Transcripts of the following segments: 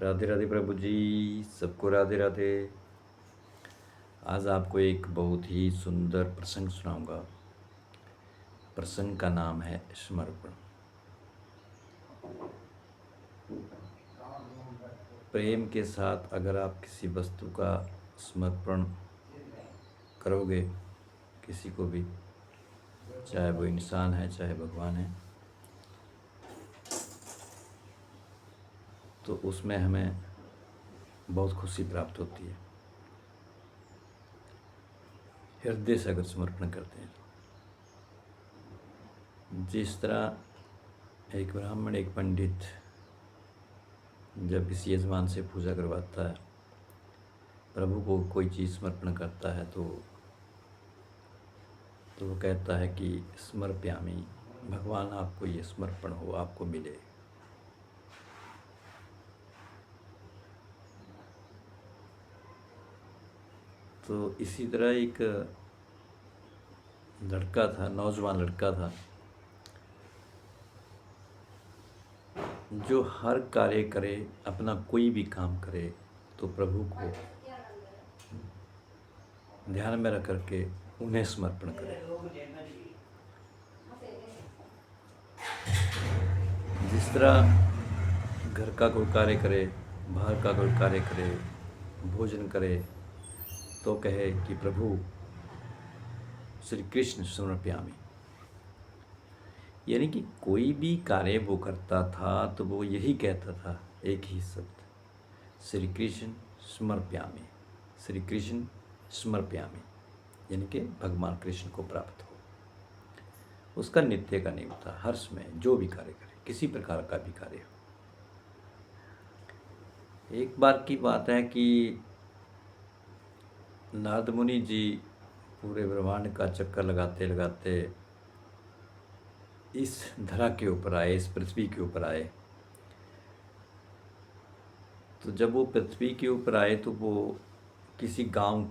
राधे राधे प्रभु जी, सबको राधे राधे। आज आपको एक बहुत ही सुंदर प्रसंग सुनाऊंगा। प्रसंग का नाम है समर्पण। प्रेम के साथ अगर आप किसी वस्तु का समर्पण करोगे, किसी को भी, चाहे वो इंसान है चाहे भगवान है, तो उसमें हमें बहुत खुशी प्राप्त होती है। हृदय से अगर समर्पण करते हैं तो जिस तरह एक ब्राह्मण, एक पंडित जब किसी यजमान से पूजा करवाता है, प्रभु को कोई चीज़ समर्पण करता है तो वो कहता है कि समर्पयामि, भगवान आपको ये समर्पण हो, आपको मिले। तो इसी तरह एक लड़का था, नौजवान लड़का था, जो हर कार्य करे, अपना कोई भी काम करे तो प्रभु को ध्यान में रख करके उन्हें समर्पण करे। जिस तरह घर का कोई कार्य करे, बाहर का कोई कार्य करे, भोजन करे तो कहे कि प्रभु श्री कृष्ण समर्पयामि। यानी कि कोई भी कार्य वो करता था तो वो यही कहता था, एक ही शब्द, श्री कृष्ण समर्पयामि, श्री कृष्ण समर्पयामि, यानी कि भगवान कृष्ण को प्राप्त हो। उसका नित्य का नियम था, हर समय जो भी कार्य करे, किसी प्रकार का भी कार्य हो। एक बार की बात है कि नारद मुनि जी पूरे ब्रह्मांड का चक्कर लगाते लगाते इस धरा के ऊपर आए, इस पृथ्वी के ऊपर आए। तो जब वो पृथ्वी के ऊपर आए तो वो किसी गांव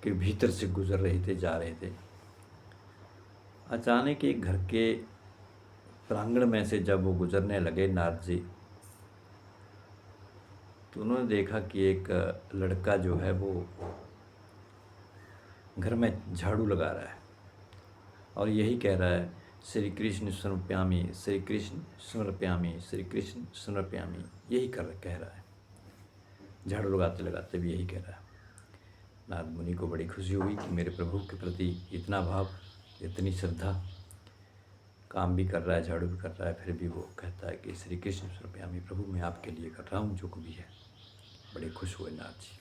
के भीतर से गुजर रहे थे, जा रहे थे। अचानक एक घर के प्रांगण में से जब वो गुजरने लगे नारद जी, तो उन्होंने देखा कि एक लड़का जो है वो घर में झाड़ू लगा रहा है और यही कह रहा है, श्री कृष्ण समर्पयामि, श्री कृष्ण समर्पयामि, श्री कृष्ण समर्पयामि, यही कह रहा है। झाड़ू लगाते लगाते भी यही कह रहा है। नारद मुनि को बड़ी खुशी हुई कि मेरे प्रभु के प्रति इतना भाव, इतनी श्रद्धा, काम भी कर रहा है, झाड़ू भी कर रहा है, फिर भी वो कहता है कि श्री कृष्ण समर्पयामि, प्रभु मैं आपके लिए कर रहा हूँ जो कुछ भी है। बड़े खुश हुए नारद जी।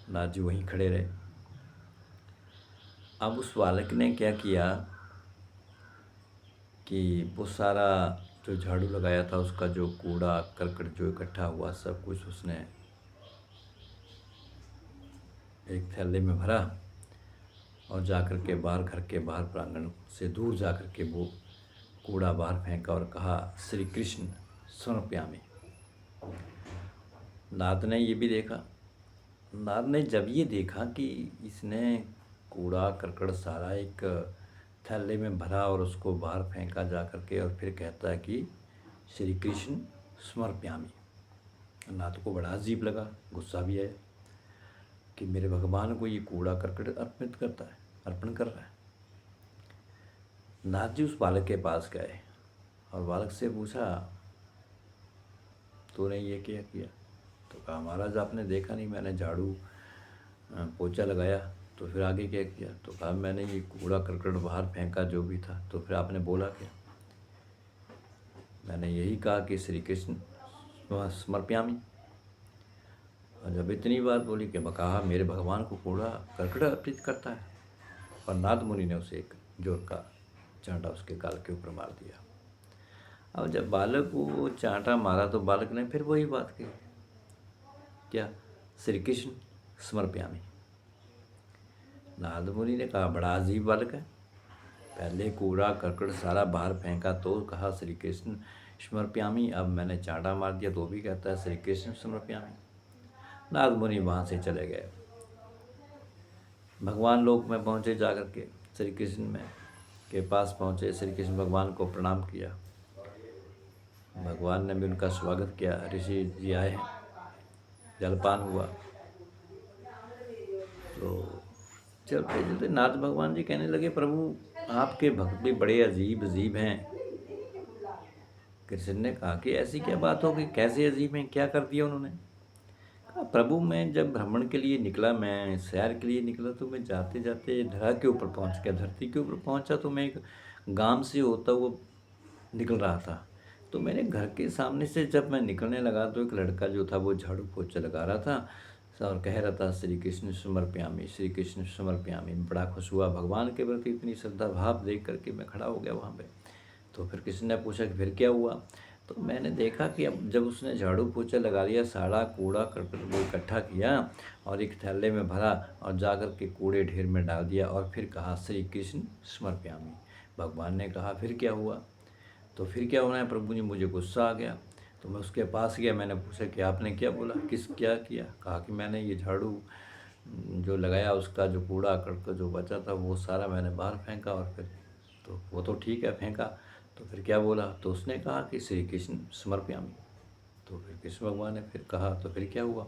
नारद जी वहीं खड़े रहे। अब उस बालक ने क्या किया कि वो सारा जो झाड़ू लगाया था उसका जो कूड़ा करकट जो इकट्ठा हुआ, सब कुछ उसने एक थैले में भरा और जाकर के बाहर, घर के बाहर प्रांगण से दूर जाकर के वो कूड़ा बाहर फेंका और कहा, श्री कृष्ण समर्पयामि। नारद ने ये भी देखा। नारद ने जब ये देखा कि इसने कूड़ा करकट सारा एक थैले में भरा और उसको बाहर फेंका जा करके और फिर कहता है कि श्री कृष्ण समर्पयामि, नाथ को बड़ा अजीब लगा, गुस्सा भी आया कि मेरे भगवान को ये कूड़ा करकट अर्पित करता है, अर्पण कर रहा है। नाथ जी उस बालक के पास गए और बालक से पूछा, तूने ये क्या किया? तो कहा, महाराज आपने देखा नहीं, मैंने झाड़ू पोछा लगाया। तो फिर आगे क्या किया? तो कहा, मैंने ये कूड़ा करकट बाहर फेंका जो भी था। तो फिर आपने बोला क्या? मैंने यही कहा कि श्री कृष्ण समर्पयामि। और जब इतनी बात बोली कि कहा मेरे भगवान को कूड़ा करकट अर्पित करता है, और नारद मुनि ने उसे एक जोर का चांटा उसके गाल के ऊपर मार दिया। अब जब बालक को चांटा मारा तो बालक ने फिर वही बात कही, क्या? श्री कृष्ण समर्पयामि। नारद मुनि ने कहा, बड़ा अजीब बालक है, पहले कूड़ा करकट सारा बाहर फेंका तो कहा श्री कृष्ण समर्पयामि, अब मैंने चांटा मार दिया तो भी कहता है श्री कृष्ण समर्पयामि। नारद मुनि वहाँ से चले गए। भगवान लोक में पहुँचे, जाकर के श्री कृष्ण में के पास पहुँचे, श्री कृष्ण भगवान को प्रणाम किया। भगवान ने भी उनका स्वागत किया। ऋषि जी आए हैं, जलपान हुआ। तो चलते चलते नाथ भगवान जी कहने लगे, प्रभु आपके भक्त भी बड़े अजीब अजीब हैं। कृष्ण ने कहा कि ऐसी क्या बात हो गई, कैसे अजीब हैं, क्या कर दिया उन्होंने? कहा, प्रभु मैं जब भ्रमण के लिए निकला, मैं सैर के लिए निकला, तो मैं जाते जाते धरा के ऊपर पहुंच गया। धरती के ऊपर पहुंचा तो मैं एक गांव से होता हुआ निकल रहा था। तो मेरे घर के सामने से जब मैं निकलने लगा तो एक लड़का जो था वो झाड़ू पोछा लगा रहा था और कह रहा था, श्री कृष्ण समर्पयामि, श्री कृष्ण समर्पयामि। बड़ा खुश हुआ, भगवान के प्रति इतनी श्रद्धा भाव देख करके मैं खड़ा हो गया वहाँ पे। तो फिर कृष्ण ने पूछा कि फिर क्या हुआ? तो मैंने देखा कि अब जब उसने झाड़ू पोछा लगा लिया, सारा कूड़ा करकट वो इकट्ठा किया और एक थैले में भरा और जाकर के कूड़े ढेर में डाल दिया और फिर कहा, श्री कृष्ण समर्पयामि। भगवान ने कहा, फिर क्या हुआ? तो फिर क्या होना है प्रभु जी, मुझे गुस्सा आ गया। तो मैं उसके पास गया, मैंने पूछा कि आपने क्या बोला, क्या किया? कहा कि मैंने ये झाड़ू जो लगाया उसका जो कूड़ा करकट जो बचा था वो सारा मैंने बाहर फेंका। और फिर तो वो तो ठीक है फेंका, तो फिर क्या बोला? तो उसने कहा कि श्री कृष्ण समर्पयामि। तो फिर कृष्ण भगवान ने फिर कहा, तो फिर क्या हुआ?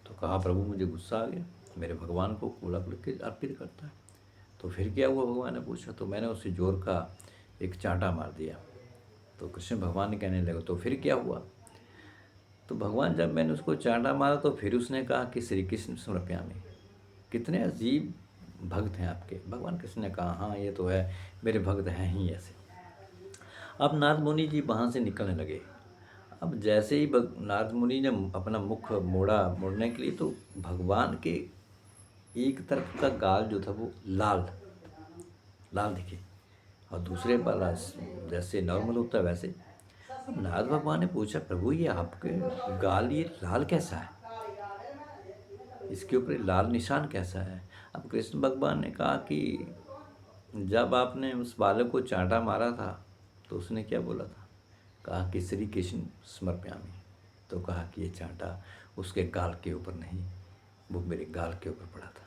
तो कहा, प्रभु मुझे गुस्सा आ गया, मेरे भगवान को कूड़ा करके अर्पित करता है। तो फिर क्या हुआ भगवान ने पूछा। तो मैंने उसे जोर का एक चांटा मार दिया। तो कृष्ण भगवान कहने लगे, तो फिर क्या हुआ? तो भगवान जब मैंने उसको चांटा मारा तो फिर उसने कहा कि श्री कृष्ण समर्पयामि। कितने अजीब भक्त हैं आपके। भगवान कृष्ण ने कहा, हाँ ये तो है, मेरे भक्त हैं ही ऐसे। अब नारद मुनि जी वहाँ से निकलने लगे। अब जैसे ही नारद मुनि ने अपना मुख मोड़ा मुड़ने के लिए, तो भगवान के एक तरफ का गाल जो था वो लाल लाल दिखे और दूसरे पर जैसे नॉर्मल होता है वैसे। अब नारद भगवान ने पूछा, प्रभु ये आपके गाल ये लाल कैसा है, इसके ऊपर लाल निशान कैसा है? अब कृष्ण भगवान ने कहा कि जब आपने उस बालक को चांटा मारा था तो उसने क्या बोला था? कहा कि श्री कृष्ण समर्पयामि। तो कहा कि ये चांटा उसके गाल के ऊपर नहीं, वो मेरे गाल के ऊपर पड़ा था।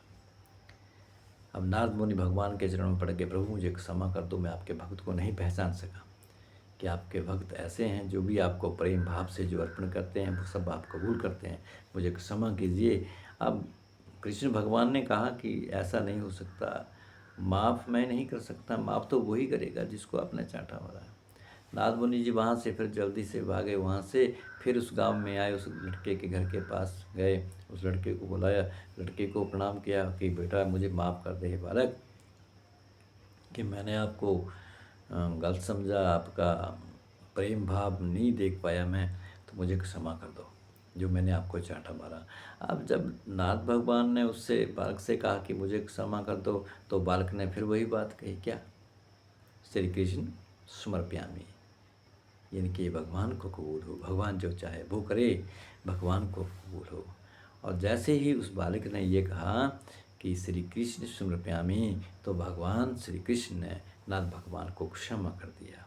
अब नारद मुनि भगवान के चरणों में पड़ गए, प्रभु मुझे क्षमा कर दो, मैं आपके भक्त को नहीं पहचान सका। कि आपके भक्त ऐसे हैं जो भी आपको प्रेम भाव से जो अर्पण करते हैं वो सब आप कबूल करते हैं, मुझे क्षमा कीजिए। अब कृष्ण भगवान ने कहा कि ऐसा नहीं हो सकता, माफ़ मैं नहीं कर सकता, माफ़ तो वही करेगा जिसको आपने चांटा मारा है। नारद मुनि जी वहाँ से फिर जल्दी से भागे, वहाँ से फिर उस गांव में आए, उस लड़के के घर के पास गए, उस लड़के को बुलाया, लड़के को प्रणाम किया कि बेटा मुझे माफ़ कर दे बालक, कि मैंने आपको गलत समझा, आपका प्रेम भाव नहीं देख पाया मैं, तो मुझे क्षमा कर दो जो मैंने आपको चांटा मारा। अब जब नाथ भगवान ने उससे बालक से कहा कि मुझे क्षमा कर दो, तो बालक ने फिर वही बात कही, क्या? श्री कृष्ण समर्पयामि, यानी कि भगवान को कबूल हो, भगवान जो चाहे वो करे, भगवान को कबूल हो। और जैसे ही उस बालक ने ये कहा कि श्री कृष्ण समर्पयामि, तो भगवान श्री कृष्ण ने नाथ भगवान को क्षमा कर दिया।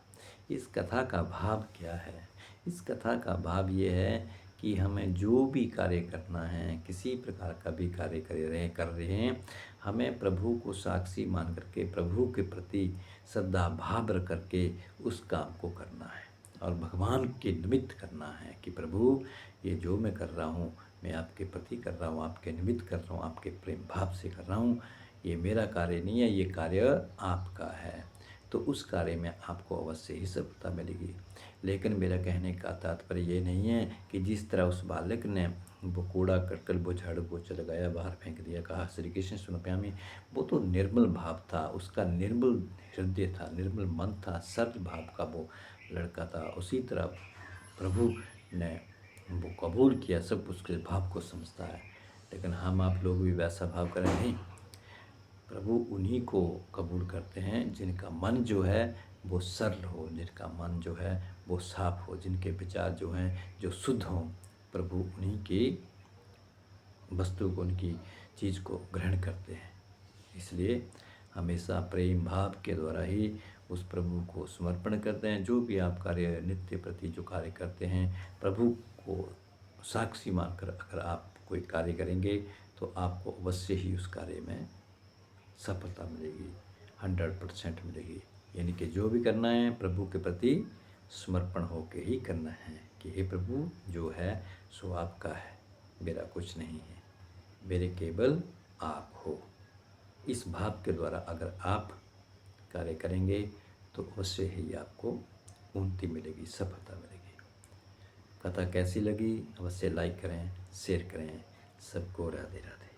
इस कथा का भाव क्या है? इस कथा का भाव ये है कि हमें जो भी कार्य करना है, किसी प्रकार का भी कार्य कर रहे हैं, हमें प्रभु को साक्षी मान करके, प्रभु के प्रति श्रद्धा भाव रख करके उस काम को करना है और भगवान के निमित्त करना है कि प्रभु ये जो मैं कर रहा हूँ, मैं आपके प्रति कर रहा हूँ, आपके निमित्त कर रहा हूँ, आपके प्रेम भाव से कर रहा हूँ, ये मेरा कार्य नहीं है, ये कार्य आपका है। तो उस कार्य में आपको अवश्य ही सफलता मिलेगी। लेकिन मेरा कहने का तात्पर्य ये नहीं है कि जिस तरह उस बालक ने वो कूड़ा करकट वो झाड़ू पोछा लगाया, बाहर फेंक दिया, कहा श्री कृष्ण समर्पयामि, वो तो निर्मल भाव था, उसका निर्मल हृदय था, निर्मल मन था, सरल भाव का वो लड़का था। उसी तरह प्रभु ने वो कबूल किया, सब उसके भाव को समझता है। लेकिन हम आप लोग भी वैसा भाव करें नहीं, प्रभु उन्हीं को कबूल करते हैं जिनका मन जो है वो सरल हो, जिनका मन जो है वो साफ हो, जिनके विचार जो हैं जो शुद्ध हों, प्रभु उन्हीं की वस्तु को, उनकी चीज़ को ग्रहण करते हैं। इसलिए हमेशा प्रेम भाव के द्वारा ही उस प्रभु को समर्पण करते हैं। जो भी आप कार्य नित्य प्रति जो कार्य करते हैं, प्रभु को साक्षी मानकर अगर आप कोई कार्य करेंगे तो आपको अवश्य ही उस कार्य में सफलता मिलेगी, 100% मिलेगी। यानी कि जो भी करना है प्रभु के प्रति समर्पण होके ही करना है कि हे प्रभु, जो है सो आपका है, मेरा कुछ नहीं है, मेरे केवल आप हो। इस भाव के द्वारा अगर आप कार्य करेंगे तो अवश्य ही आपको उन्नति मिलेगी, सफलता मिलेगी। कथा कैसी लगी अवश्य लाइक करें, शेयर करें। सबको राधे राधे।